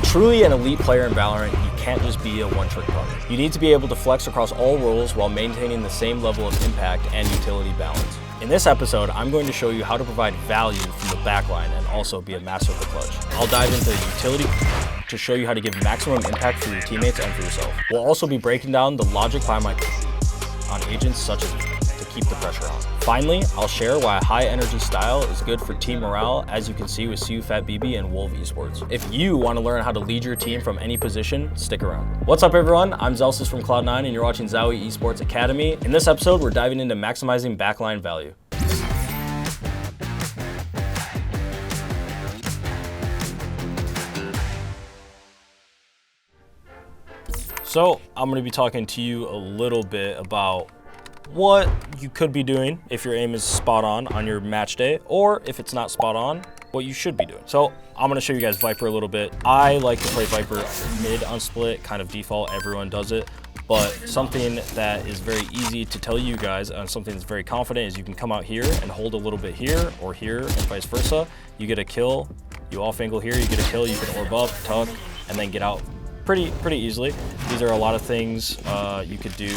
truly an elite player in Valorant, you can't just be a one-trick pony. You need to be able to flex across all roles while maintaining the same level of impact and utility balance. In this episode, I'm going to show you how to provide value from the backline and also be a master of the clutch. I'll dive into utility to show you how to give maximum impact for your teammates and for yourself. We'll also be breaking down the logic behind on agents such as to keep the pressure on. Finally, I'll share why a high energy style is good for team morale, as you can see with ZOWIE and Wolf Esports. If you want to learn how to lead your team from any position, stick around. What's up everyone, I'm Zellsis from Cloud9 and you're watching ZOWIE Esports Academy. In this episode, we're diving into maximizing backline value. So I'm going to be talking to you a little bit about what you could be doing if your aim is spot on your match day, or if it's not spot on, what you should be doing. So I'm going to show you guys Viper a little bit. I like to play Viper mid on split, kind of default, everyone does it. But something that is very easy to tell you guys, and something that's very confident, is you can come out here and hold a little bit here or here and vice versa. You get a kill, you off angle here, you get a kill, you can orb up, tuck, and then get out pretty easily. These are a lot of things you could do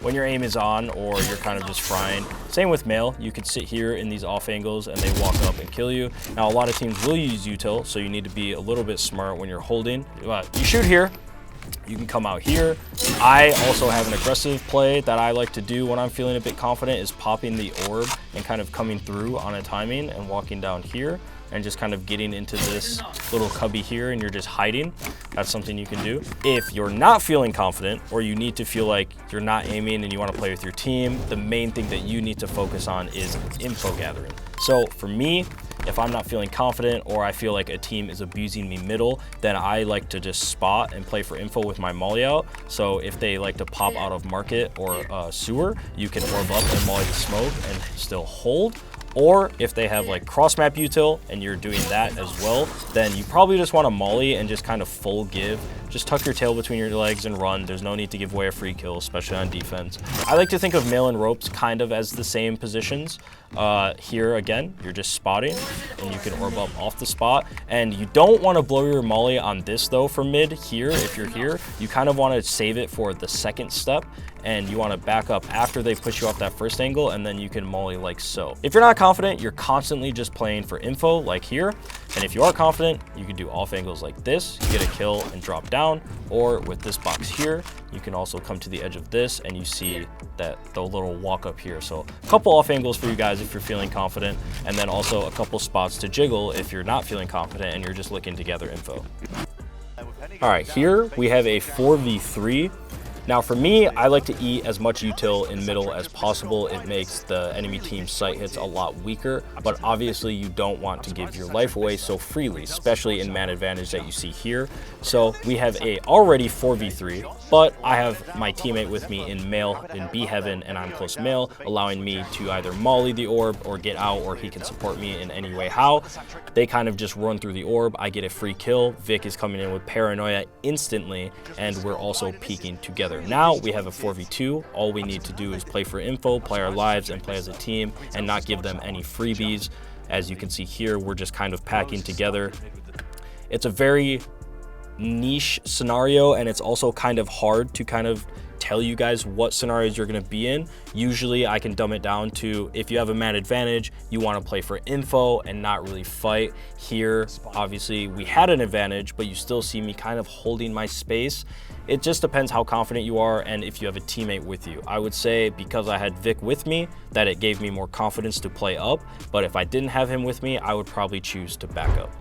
when your aim is on or you're kind of just frying. Same with male, you could sit here in these off angles and they walk up and kill you. Now a lot of teams will use util, so you need to be a little bit smart when you're holding. You shoot here, you can come out here. I also have an aggressive play that I like to do when I'm feeling a bit confident, is popping the orb and kind of coming through on a timing and walking down here and just kind of getting into this little cubby here and you're just hiding. That's something you can do. If you're not feeling confident or you need to feel like you're not aiming and you want to play with your team, the main thing that you need to focus on is info gathering. So for me, if I'm not feeling confident or I feel like a team is abusing me middle, then I like to just spot and play for info with my molly out. So if they like to pop out of market or sewer, you can orb up and molly the smoke and still hold. Or if they have like cross map util and you're doing that as well, then you probably just want to molly and just kind of full give. Just tuck your tail between your legs and run. There's no need to give away a free kill, especially on defense. I like to think of male and ropes kind of as the same positions. Here again, you're just spotting and you can orb up off the spot. And you don't want to blow your molly on this though for mid here. If you're here, you kind of want to save it for the second step and you want to back up after they push you off that first angle, and then you can molly like so. If you're not confident, you're constantly just playing for info like here. And if you are confident, you can do off angles like this, you get a kill and drop down, or with this box here, you can also come to the edge of this and you see that the little walk up here. So a couple off angles for you guys if you're feeling confident, and then also a couple spots to jiggle if you're not feeling confident and you're just looking to gather info. All right, here we have a 4v3. Now for me, I like to eat as much util in middle as possible. It makes the enemy team's sight hits a lot weaker, but obviously you don't want to give your life away so freely, especially in man advantage that you see here. So we have a already 4v3, but I have my teammate with me in male in B heaven and I'm close male, allowing me to either molly the orb or get out, or he can support me in any way how. They kind of just run through the orb, I get a free kill, Vic is coming in with paranoia instantly, and we're also peeking together. Now we have a 4v2. All we need to do is play for info, play our lives, and play as a team, and not give them any freebies. As you can see here, we're just kind of packing together. It's a very niche scenario, and it's also kind of hard to kind of tell you guys what scenarios you're going to be in. Usually I can dumb it down to, if you have a man advantage, you want to play for info and not really fight. Here, obviously we had an advantage, but you still see me kind of holding my space. It just depends how confident you are and if you have a teammate with you. I would say because I had Vic with me, that it gave me more confidence to play up, but if I didn't have him with me, I would probably choose to back up.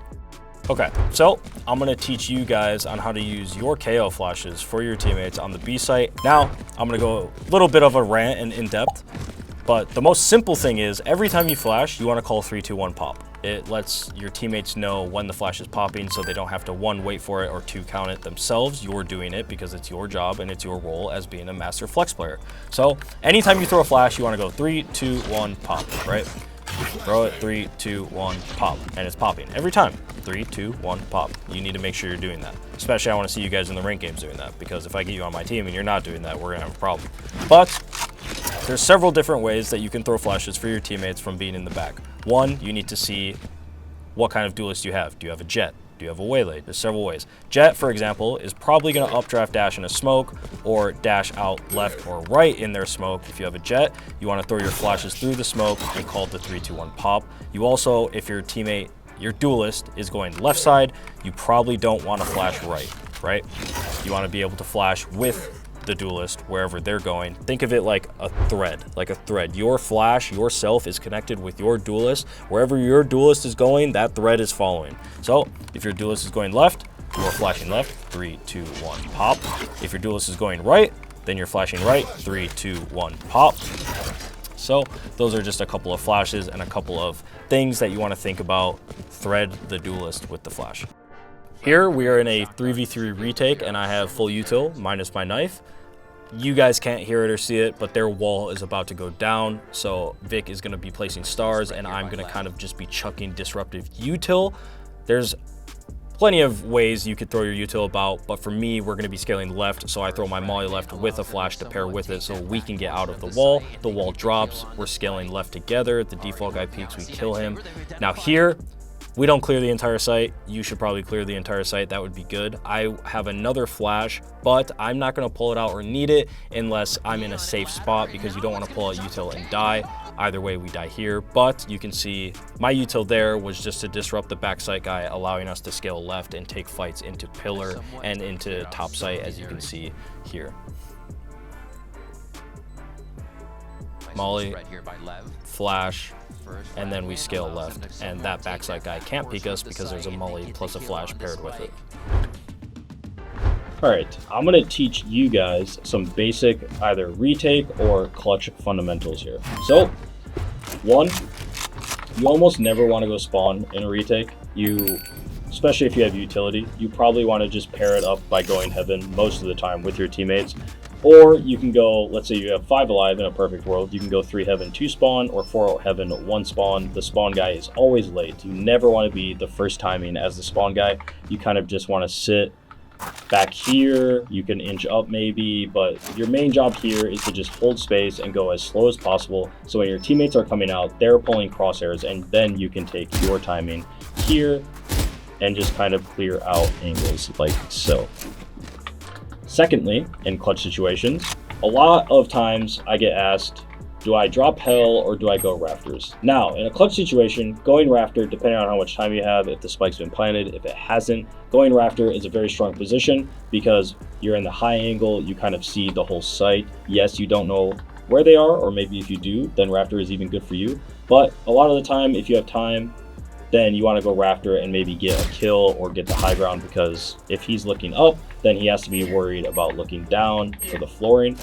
Okay, so I'm gonna teach you guys on how to use your KO flashes for your teammates on the B site. Now, I'm gonna go a little bit of a rant and in-depth, but the most simple thing is every time you flash, you wanna call 3, 2, 1 pop. It lets your teammates know when the flash is popping so they don't have to 1, wait for it, or 2, count it themselves. You're doing it because it's your job and it's your role as being a master flex player. So anytime you throw a flash, you wanna go 3, 2, 1 pop, right? Throw it, 3, 2, 1 pop, and it's popping every time. 3, 2, 1 pop. You need to make sure you're doing that. Especially I want to see you guys in the ranked games doing that, because if I get you on my team and you're not doing that, we're gonna have a problem. But there's several different ways that you can throw flashes for your teammates from being in the back. One, you need to see what kind of duelist you have. Do you have a jet? Do you have a waylay? There's several ways. Jet, for example, is probably going to updraft dash in a smoke or dash out left or right in their smoke. If you have a Jet, you want to throw your flashes through the smoke and call the 3, 2, 1 pop. You also, if your teammate, your Duelist, is going left side, you probably don't want to flash right? You want to be able to flash with the Duelist wherever they're going. Think of it like a thread. Your flash yourself is connected with your Duelist. Wherever your Duelist is going, that thread is following. So if your Duelist is going left, you're flashing left, 3, 2, 1 pop. If your Duelist is going right, then you're flashing right, 3, 2, 1 pop. So those are just a couple of flashes and a couple of things that you want to think about. Thread the Duelist with the flash. Here we are in a 3v3 retake and I have full util minus my knife. You guys can't hear it or see it, but their wall is about to go down. So Vic is going to be placing stars and I'm going to kind of just be chucking disruptive util. There's plenty of ways you could throw your util about, but for me, we're going to be scaling left. So I throw my molly left with a flash to pair with it so we can get out of the wall. The wall drops. We're scaling left together. The default guy peeks. We kill him. Now here, we don't clear the entire site. You should probably clear the entire site. That would be good. I have another flash, but I'm not going to pull it out or need it unless I'm in a safe spot because you don't want to pull out util and die. Either way, we die here. But you can see my util there was just to disrupt the backside guy, allowing us to scale left and take fights into pillar and into top site, as you can see here. Molly, flash, and then we scale left, and that backside guy can't peek us because there's a molly plus a flash paired with it. All right, I'm gonna teach you guys some basic either retake or clutch fundamentals here. So, one, you almost never want to go spawn in a retake. Especially if you have utility, you probably want to just pair it up by going heaven most of the time with your teammates. Or you can go, let's say you have 5 alive in a perfect world, you can go 3 heaven, 2 spawn, or 4 heaven, 1 spawn. The spawn guy is always late. You never want to be the first timing as the spawn guy. You kind of just want to sit back here. You can inch up maybe, but your main job here is to just hold space and go as slow as possible. So when your teammates are coming out, they're pulling crosshairs, and then you can take your timing here and just kind of clear out angles like so. Secondly, in clutch situations, a lot of times I get asked, do I drop hell or do I go rafters? Now, in a clutch situation, going rafter, depending on how much time you have, if the spike's been planted, if it hasn't, going rafter is a very strong position because you're in the high angle, you kind of see the whole site. Yes, you don't know where they are, or maybe if you do, then rafter is even good for you. But a lot of the time, if you have time, then you want to go rafter and maybe get a kill or get the high ground, because if he's looking up, then he has to be worried about looking down for the flooring.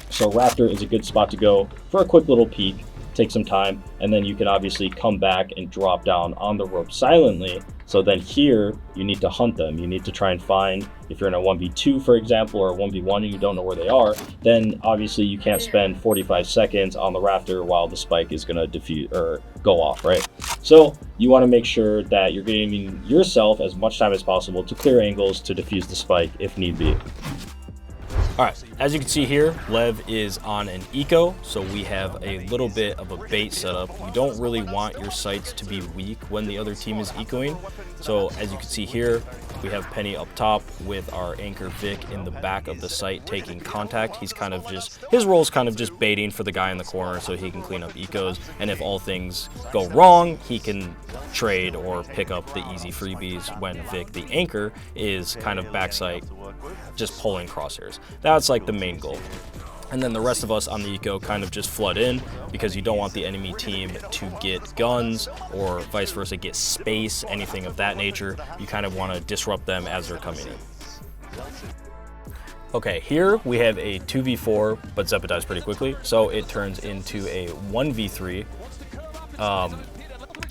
So rafter is a good spot to go for a quick little peek, take some time, and then you can obviously come back and drop down on the rope silently. So then here, you need to hunt them. You need to try and find, if you're in a 1v2, for example, or a 1v1 and you don't know where they are, then obviously you can't spend 45 seconds on the rafter while the spike is gonna defuse or go off, right? So you wanna make sure that you're giving yourself as much time as possible to clear angles to defuse the spike if need be. All right, as you can see here, Lev is on an eco, so we have a little bit of a bait setup. You don't really want your sights to be weak when the other team is ecoing. So as you can see here, we have Penny up top with our anchor Vic in the back of the site taking contact. He's kind of just, his role is kind of just baiting for the guy in the corner so he can clean up ecos. And if all things go wrong, he can trade or pick up the easy freebies when Vic, the anchor, is kind of backside just pulling crosshairs. That's like the main goal. And then the rest of us on the eco kind of just flood in because you don't want the enemy team to get guns or vice versa, get space, anything of that nature. You kind of want to disrupt them as they're coming in. Okay, here we have a 2v4, but Zeppa dies pretty quickly, so it turns into a 1v3.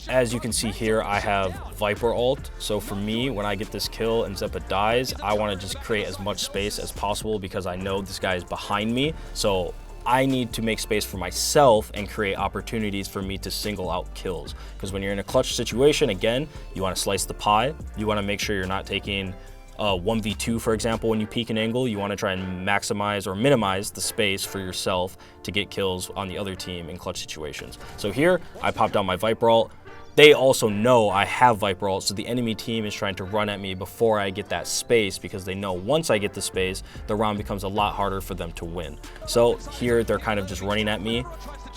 As you can see here, I have Viper ult. So for me, when I get this kill and Zeppa dies, I want to just create as much space as possible because I know this guy is behind me. So I need to make space for myself and create opportunities for me to single out kills. Because when you're in a clutch situation, again, you want to slice the pie. You want to make sure you're not taking 1v2, for example. When you peek an angle, you want to try and maximize or minimize the space for yourself to get kills on the other team in clutch situations. So here, I popped out my Viper ult. they also know I have Viper ult, so the enemy team is trying to run at me before I get that space, because they know once I get the space, the round becomes a lot harder for them to win. So here they're kind of just running at me.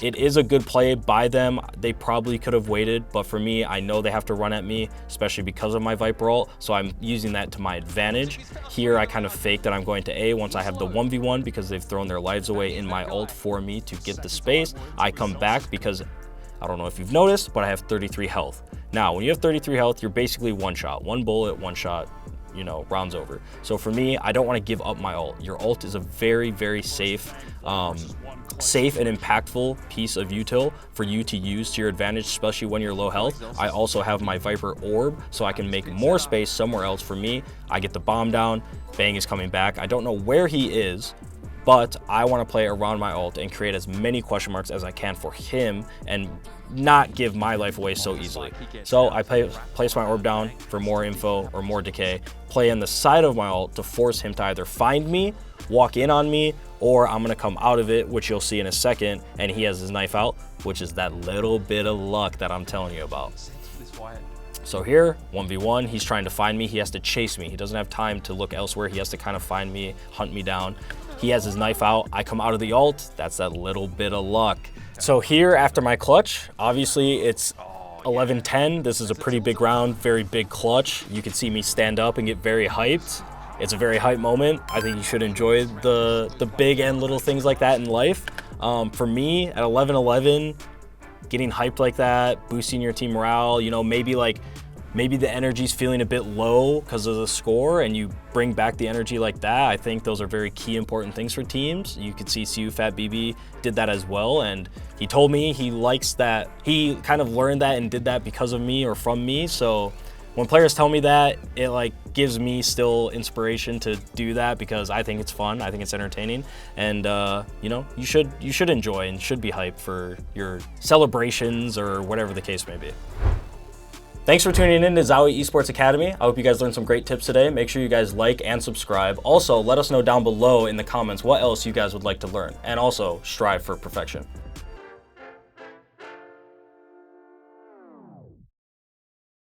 It is a good play by them. They probably could have waited, but for me, I know they have to run at me, especially because of my Viper ult, so I'm using that to my advantage. Here, I kind of fake that I'm going to A once I have the 1v1 because they've thrown their lives away in my ult for me to get the space. I come back because, I don't know if you've noticed, but I have 33 health. Now, when you have 33 health, you're basically one shot, one bullet, one shot, you know, rounds over. So for me, I don't want to give up my ult. Your ult is a very, very safe and impactful piece of util for you to use to your advantage, especially when you're low health. I also have my Viper orb, so I can make more space somewhere else for me. I get the bomb down, Bang is coming back. I don't know where he is, but I want to play around my ult and create as many question marks as I can for him and not give my life away so easily. So I place my orb down for more info or more decay, play on the side of my ult to force him to either find me, walk in on me, or I'm gonna come out of it, which you'll see in a second, and he has his knife out, which is that little bit of luck that I'm telling you about. So here, 1v1, he's trying to find me. He has to chase me. He doesn't have time to look elsewhere. He has to kind of find me, hunt me down. He has his knife out. I come out of the ult. That's that little bit of luck. So here, after my clutch, obviously it's 11-10. This is a pretty big round, very big clutch. You can see me stand up and get very hyped. It's a very hype moment. I think you should enjoy the big and little things like that in life. For me, at 11-11, getting hyped like that, boosting your team morale, you know, maybe the energy's feeling a bit low because of the score, and you bring back the energy like that. I think those are very key important things for teams. You could see CU Fat BB did that as well, and he told me he likes that. He kind of learned that and did that because of me or from me. So when players tell me that, it like gives me still inspiration to do that, because I think it's fun, I think it's entertaining, and you know, you should enjoy and should be hyped for your celebrations or whatever the case may be. Thanks for tuning in to ZOWIE Esports Academy. I hope you guys learned some great tips today. Make sure you guys like and subscribe. Also, let us know down below in the comments what else you guys would like to learn, and also strive for perfection.